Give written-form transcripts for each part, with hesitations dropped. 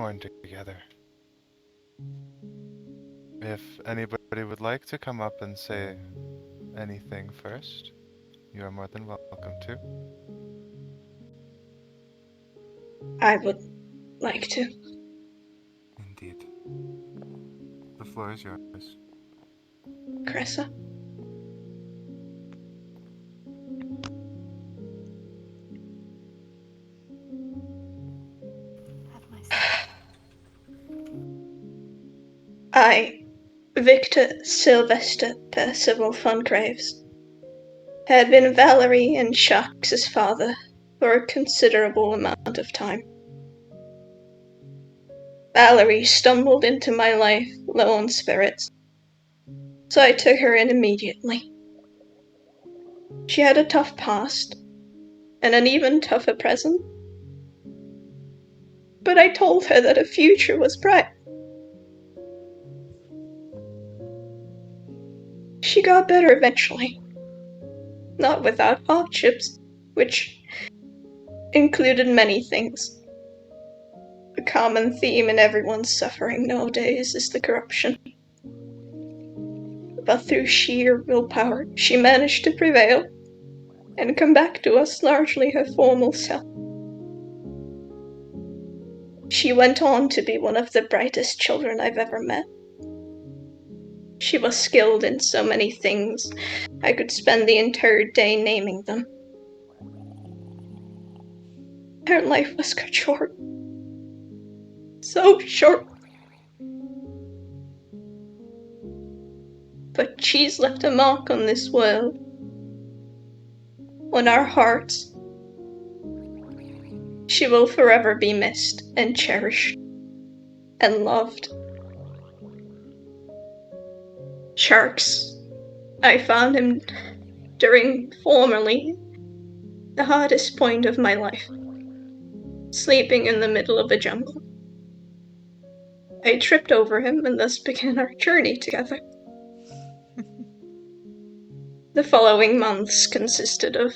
mourn together. If anybody would like to come up and say anything first, you are more than welcome to. I would like to. Indeed. The floor is yours. Cressa. I, Victor Sylvester Percival von Graves, had been Valorie and Sharx's father for a considerable amount of time. Valorie stumbled into my life low on spirits, so I took her in immediately. She had a tough past, and an even tougher present, but I told her that her future was bright. She got better eventually, not without hardships, which included many things. A common theme in everyone's suffering nowadays is the corruption. But through sheer willpower, she managed to prevail and come back to us largely her former self. She went on to be one of the brightest children I've ever met. She was skilled in so many things, I could spend the entire day naming them. Her life was cut short. So short. But she's left a mark on this world, on our hearts. She will forever be missed and cherished and loved. Sharx, I found him during formerly the hardest point of my life, sleeping in the middle of a jungle. I tripped over him and thus began our journey together. The following months consisted of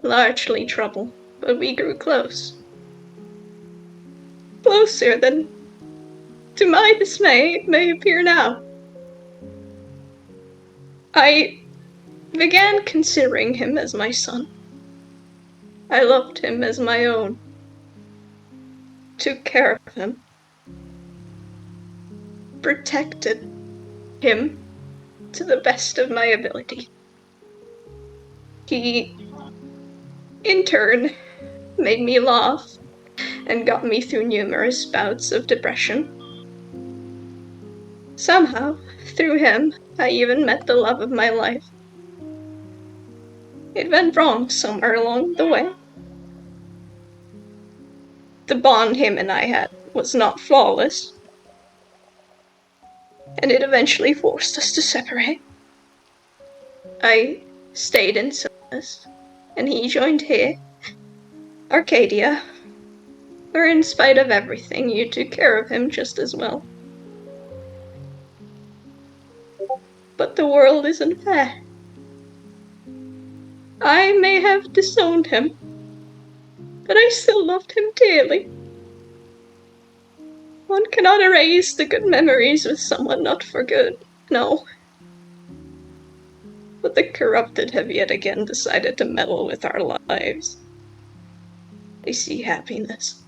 largely trouble, but we grew close. Closer than, to my dismay, it may appear now. I began considering him as my son. I loved him as my own. Took care of him. Protected him to the best of my ability. He, in turn, made me laugh and got me through numerous bouts of depression. Somehow, through him, I even met the love of my life. It went wrong somewhere along the way. The bond him and I had was not flawless, and it eventually forced us to separate. I stayed in Silas, and he joined here, Arcadia, where in spite of everything, you took care of him just as well. But the world isn't fair. I may have disowned him, but I still loved him dearly. One cannot erase the good memories with someone not for good, no. But the corrupted have yet again decided to meddle with our lives. They see happiness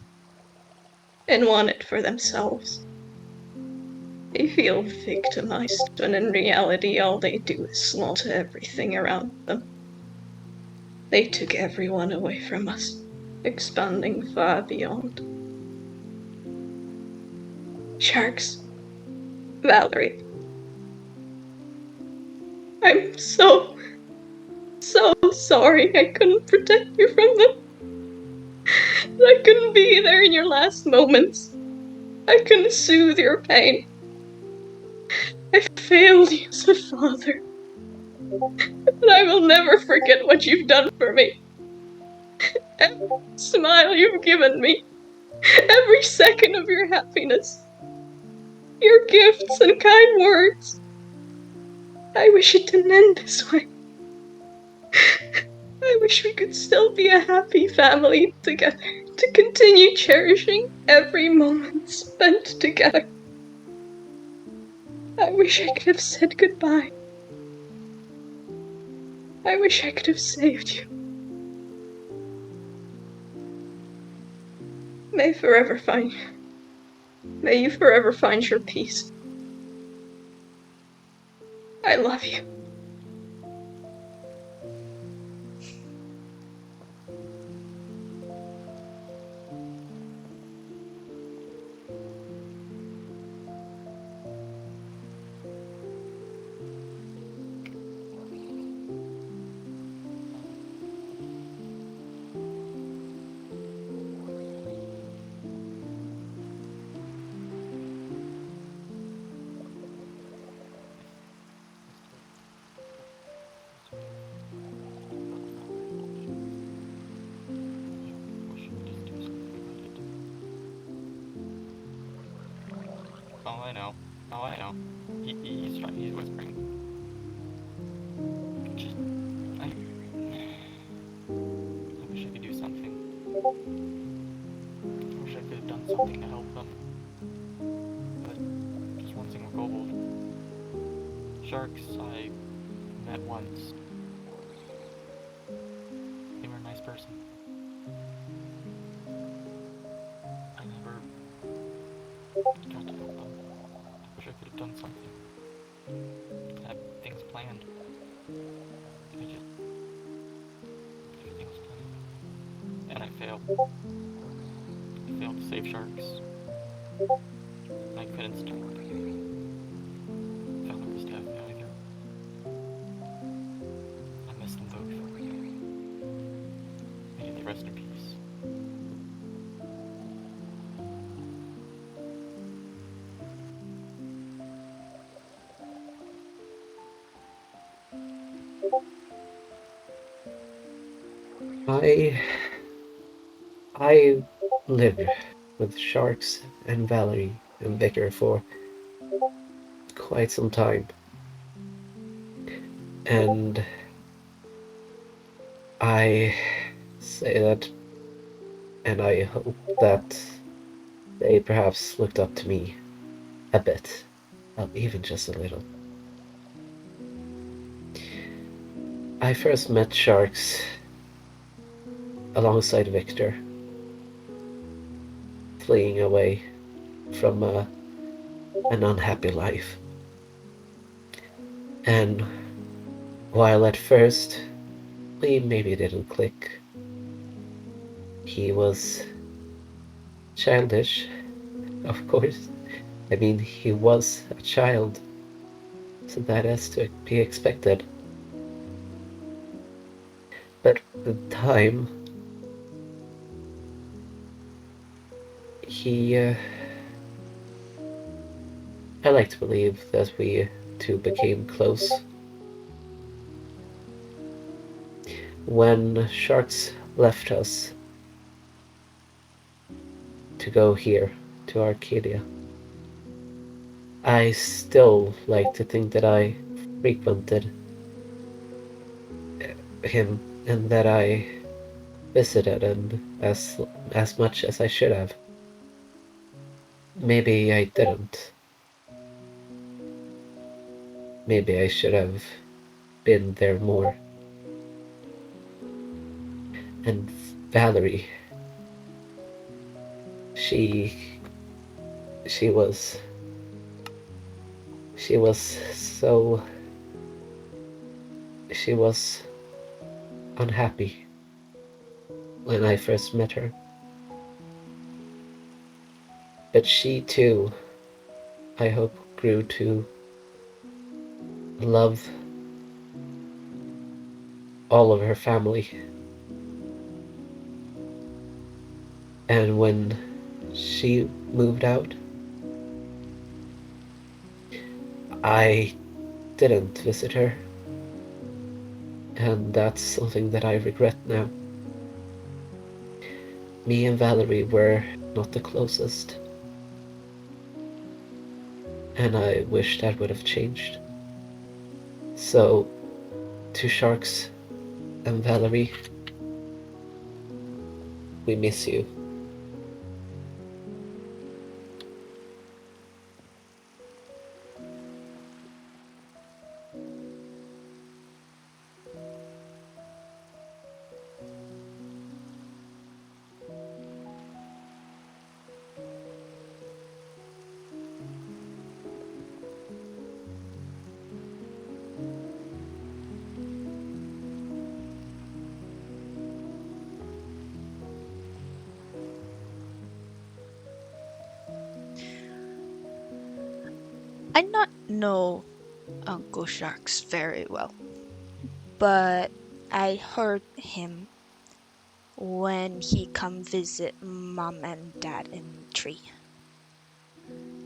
and want it for themselves. They feel victimized when in reality all they do is slaughter everything around them. They took everyone away from us, expanding far beyond. Sharx, Valorie, I'm so sorry I couldn't protect you from them. I couldn't be there in your last moments. I couldn't soothe your pain. I failed you as a father. But I will never forget what you've done for me. Every smile you've given me. Every second of your happiness. Your gifts and kind words. I wish it didn't end this way. I wish we could still be a happy family together, to continue cherishing every moment spent together. I wish I could have said goodbye. I wish I could have saved you. May you forever find your peace. I love you. Oh, I know. Oh, I know. He's trying. He's whispering. Just, I wish I could do something. I wish I could have done something to help them. But just one thing with Kobold. Sharks, I met once. They were a nice person. I never got to help them. I wish I could have done something. Had things planned. Everything was planned. And I failed. I failed to save Sharks. I couldn't stop. Valorie was dead either. I miss them both. May they rest in peace. I lived with Sharx and Valorie and Vicar for quite some time. And I say that, and I hope that they perhaps looked up to me a bit, even just a little. I first met Sharx alongside Victor, fleeing away from an unhappy life. And while at first we maybe didn't click, he was childish, of course. I mean, he was a child, so that is to be expected. But with time, I like to believe that we two became close. When Sharx left us to go here, to Arcadia, I still like to think that I frequented him and that I visited him as much as I should have. Maybe I didn't. Maybe I should have been there more. And Valorie, she was unhappy when I first met her. But she too, I hope, grew to love all of her family. And when she moved out, I didn't visit her. And that's something that I regret now. Me and Valorie were not the closest. And I wish that would have changed. So, to Sharx And Valorie, we miss you. I not know Uncle Sharx very well, but I heard him when he come visit mom and dad in the tree.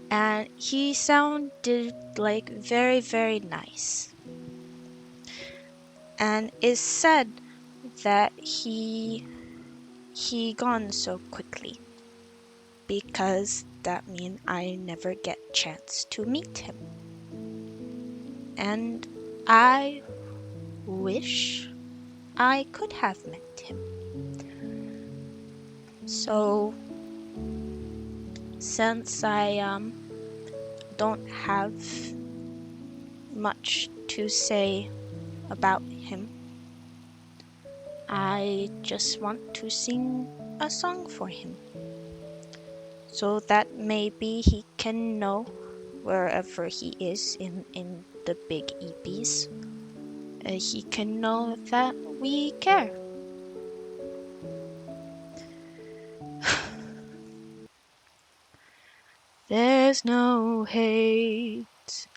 And he sounded like very, very nice. And it's said that he gone so quickly because that mean I never get chance to meet him. And I wish I could have met him. So since I don't have much to say about him, I just want to sing a song for him, so that maybe he can know wherever he is in the big EPs, he can know that we care. There's no hate,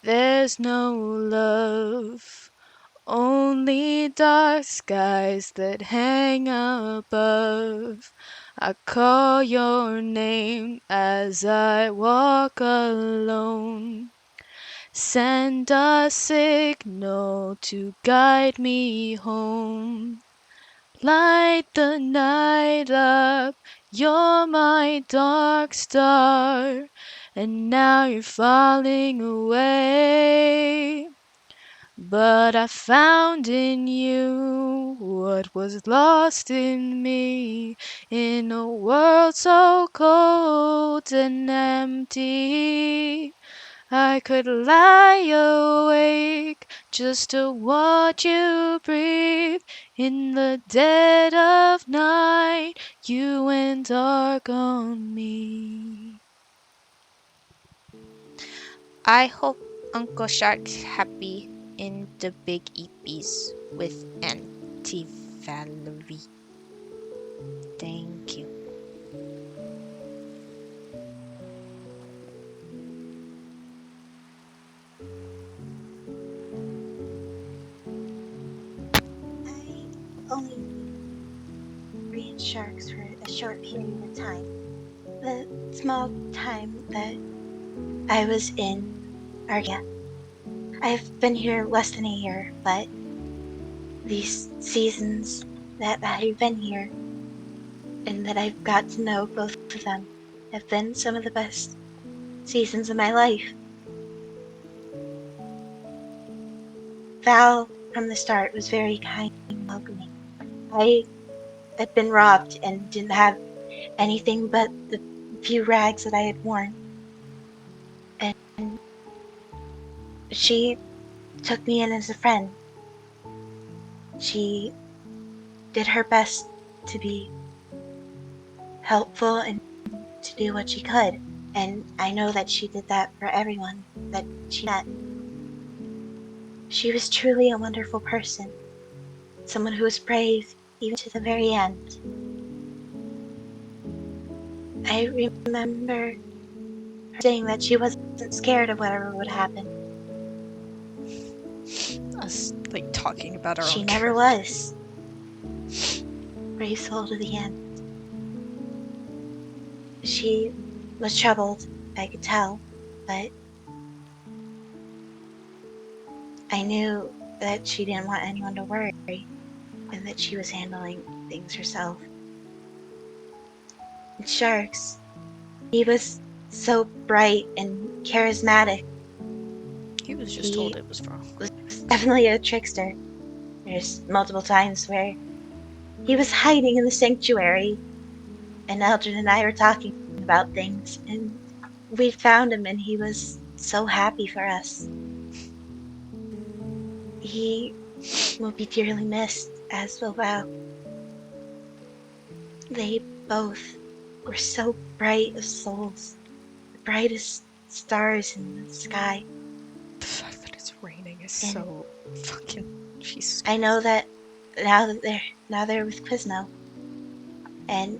there's no love, only dark skies that hang above. I call your name as I walk alone. Send a signal to guide me home. Light the night up, you're my dark star, and now you're falling away. But I found in you what was lost in me, in a world so cold and empty. I could lie awake just to watch you breathe. In the dead of night, you went dark on me. I hope Uncle Shark's happy in the big EPs with Auntie Valorie. Thank you. I only knew Korean sharks for a short period of time. The small time that I was in Argia. I've been here less than a year, but these seasons that I've been here and that I've got to know both of them have been some of the best seasons of my life. Val, from the start, was very kind and welcoming. I had been robbed and didn't have anything but the few rags that I had worn. And she took me in as a friend. She did her best to be helpful and to do what she could. And I know that she did that for everyone that she met. She was truly a wonderful person. Someone who was brave even to the very end. I remember her saying that she wasn't scared of whatever would happen. Us like talking about our She own never characters. was. Brave soul to the end. She was troubled, I could tell, but I knew that she didn't want anyone to worry and that she was handling things herself. And Sharks, he was so bright and charismatic. He was just told it was wrong. Was definitely a trickster. There's multiple times where he was hiding in the sanctuary, and Eldrin and I were talking about things, and we found him, and he was so happy for us. He will be dearly missed, as will Val. They both were so bright of souls, the brightest stars in the sky. The fact that it's raining is And so fucking Jesus. I know that now they're with Quizno, and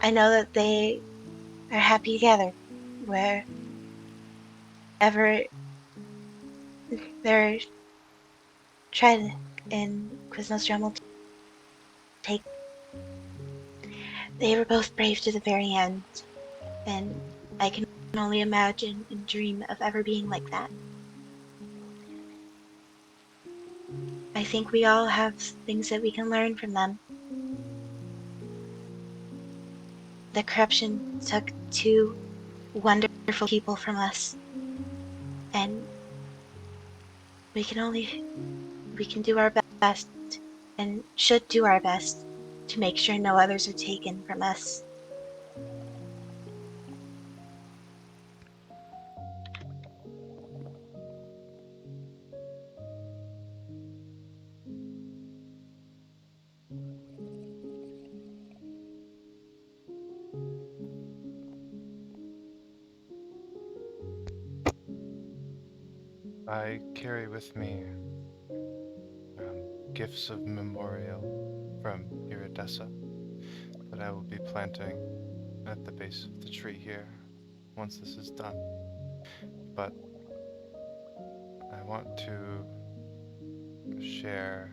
I know that they are happy together, wherever their tread in Quizno's drum will take. They were both brave to the very end, and I can only imagine and dream of ever being like that. I think we all have things that we can learn from them. The corruption took two wonderful people from us, and we can do our best and should do our best to make sure no others are taken from us. I carry with me gifts of memorial from Iridessa that I will be planting at the base of the tree here once this is done. But I want to share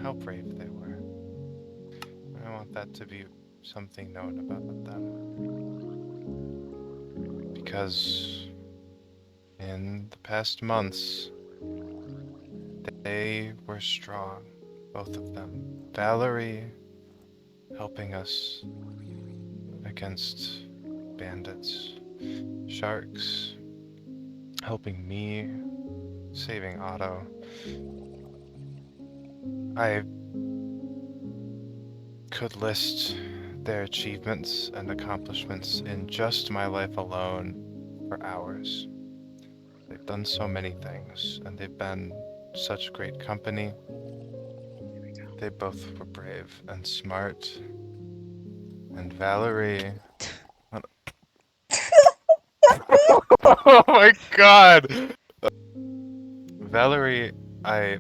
how brave they were. I want that to be something known about them. Because in the past months, they were strong, both of them. Valorie helping us against bandits. Sharx helping me, saving Otto. I could list their achievements and accomplishments in just my life alone for hours. They've done so many things, and they've been such great company. They both were brave and smart. And Valorie... Oh my god! Valorie, I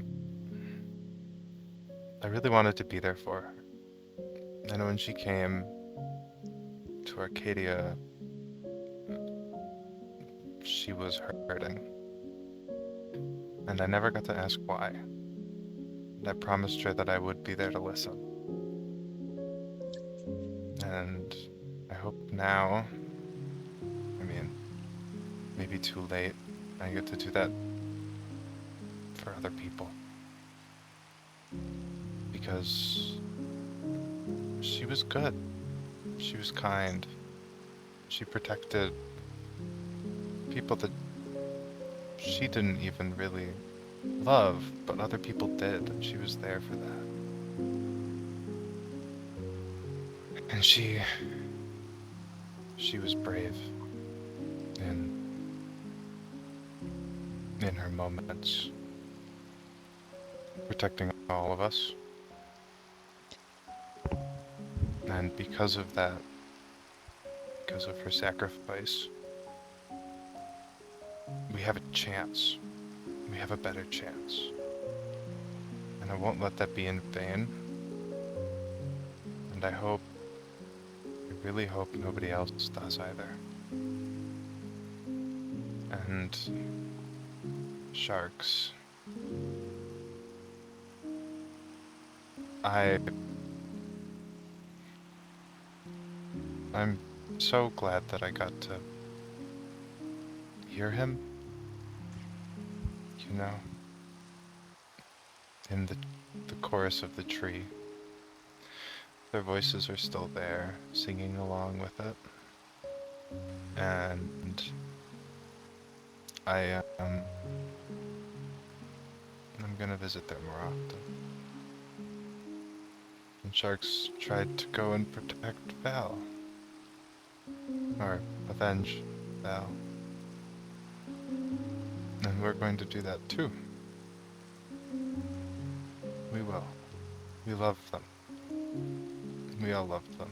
really wanted to be there for her. And when she came to Arcadia, she was hurting. And I never got to ask why. And I promised her that I would be there to listen. And I hope now, I mean, maybe too late, I get to do that for other people. Because she was good. She was kind. She protected people that she didn't even really love, but other people did, and she was there for that. And she was brave in her moments, protecting all of us. And because of that, because of her sacrifice, we have a chance. We have a better chance. And I won't let that be in vain. And I really hope nobody else does either. And Sharx, I'm so glad that I got to hear him, you know, in the chorus of the tree. Their voices are still there, singing along with it. And I'm gonna visit there more often. And Sharks tried to go and protect Val. Or avenge Val. And we're going to do that too. We will. We love them. We all love them.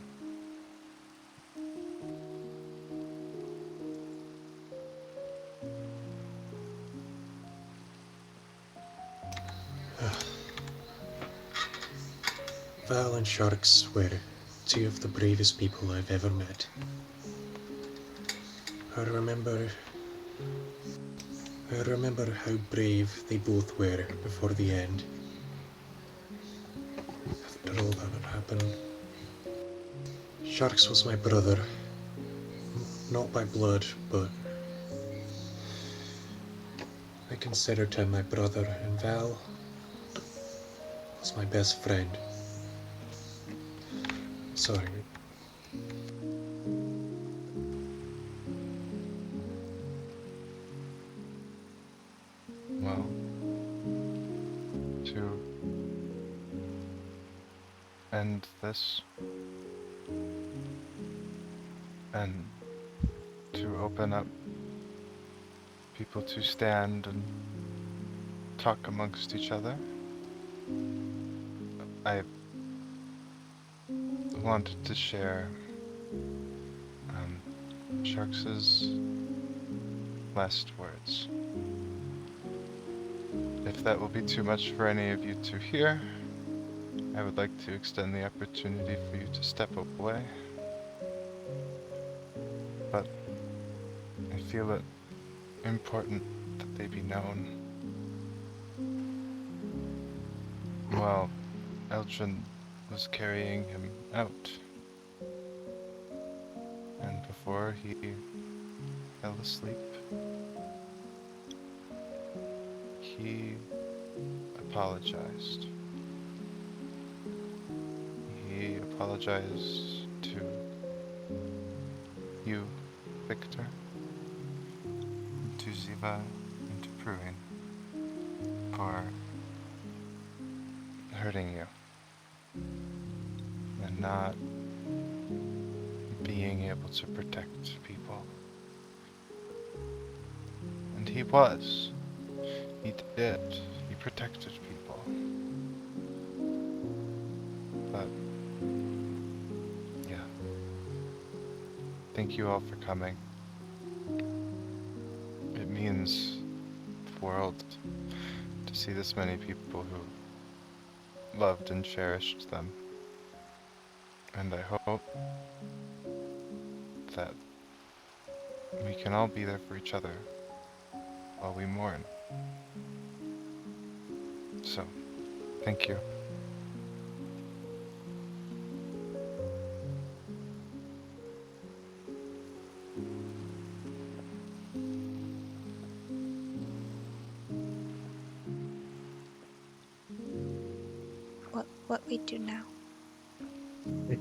Val and Sharks were two of the bravest people I've ever met. I remember how brave they both were before the end. After all that had happened. Sharks was my brother. Not by blood, but I considered him my brother, and Val was my best friend. Sorry. Well, to end this and to open up people to stand and talk amongst each other, I wanted to share Sharks's last words. If that will be too much for any of you to hear, I would like to extend the opportunity for you to step away. But I feel it important that they be known. While Eldrin was carrying him out, and before he fell asleep, he apologized. He apologized to you, Victor, to Ziva, and to Pruine for hurting you and not being able to protect people. And he was. He did. He protected people. But, yeah. Thank you all for coming. It means the world to see this many people who loved and cherished them. And I hope that we can all be there for each other while we mourn. So, thank you. What we do now?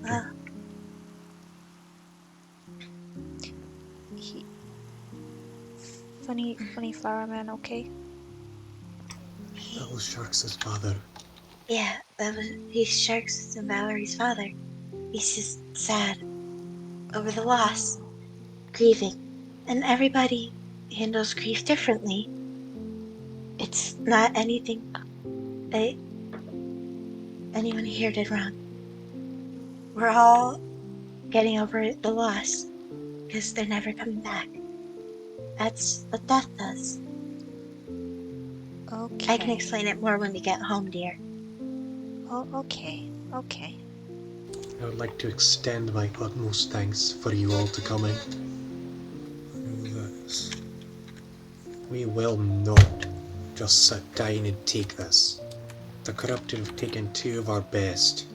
Well, He, funny flower man, okay? That was Sharks' father. yeah, he's Sharks and Valerie's father. He's just sad over the loss, grieving. And everybody handles grief differently. It's not anything that anyone here did wrong. We're all getting over the loss because they're never coming back. That's what death does. Okay. I can explain it more when we get home, dear. Oh, okay. Okay. I would like to extend my utmost thanks for you all to coming. We will not just sit down and take this. The corrupted have taken two of our best.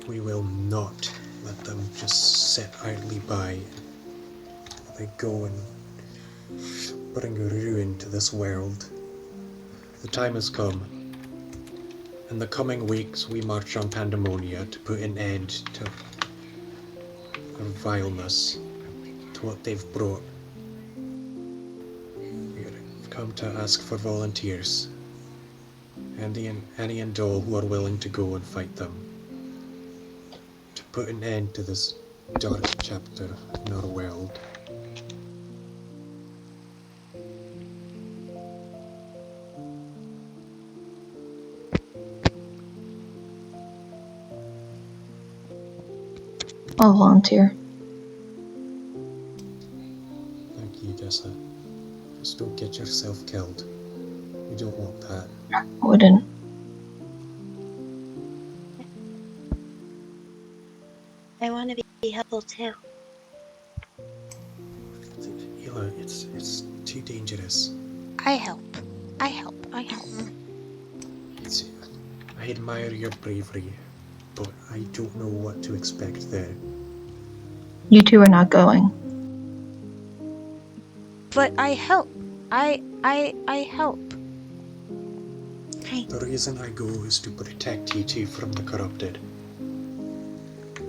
We will not let them just sit idly by. They go and bring ruin to this world. The time has come. In the coming weeks, we march on Pandemonia to put an end to their vileness, to what they've brought. come to ask for volunteers. Andy and Dole who are willing to go and fight them. To put an end to this dark chapter in our world. I'll volunteer. Thank you, Jessa. Just don't get yourself killed. You don't want that. Wouldn't. I want to be helpful too. Hila, it's too dangerous. I help. I help. I help. I admire your bravery, but I don't know what to expect there. You two are not going. But I help. I help. Crane, The reason I go is to protect you two from the corrupted.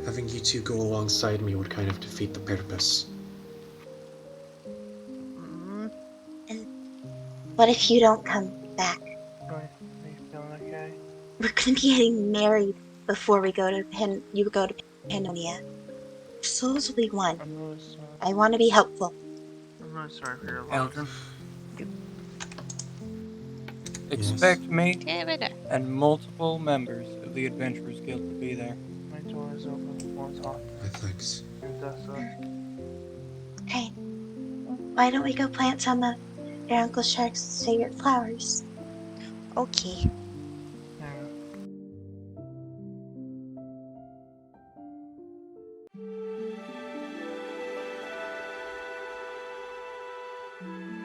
Having you two go alongside me would kind of defeat the purpose. what if you don't come back? Are you feeling okay? We're gonna be getting married before we go to you go to Pannonia. Souls will be one. I'm really sorry. I want to be helpful. I'm really sorry for your loss. Eldrin. Expect me Give it a... and multiple members of the Adventurers Guild to be there. My door is open. Want to talk Thanks. to Dessa? Crane, why don't we go plant some of your Uncle Shark's favorite flowers? Okay. Yeah.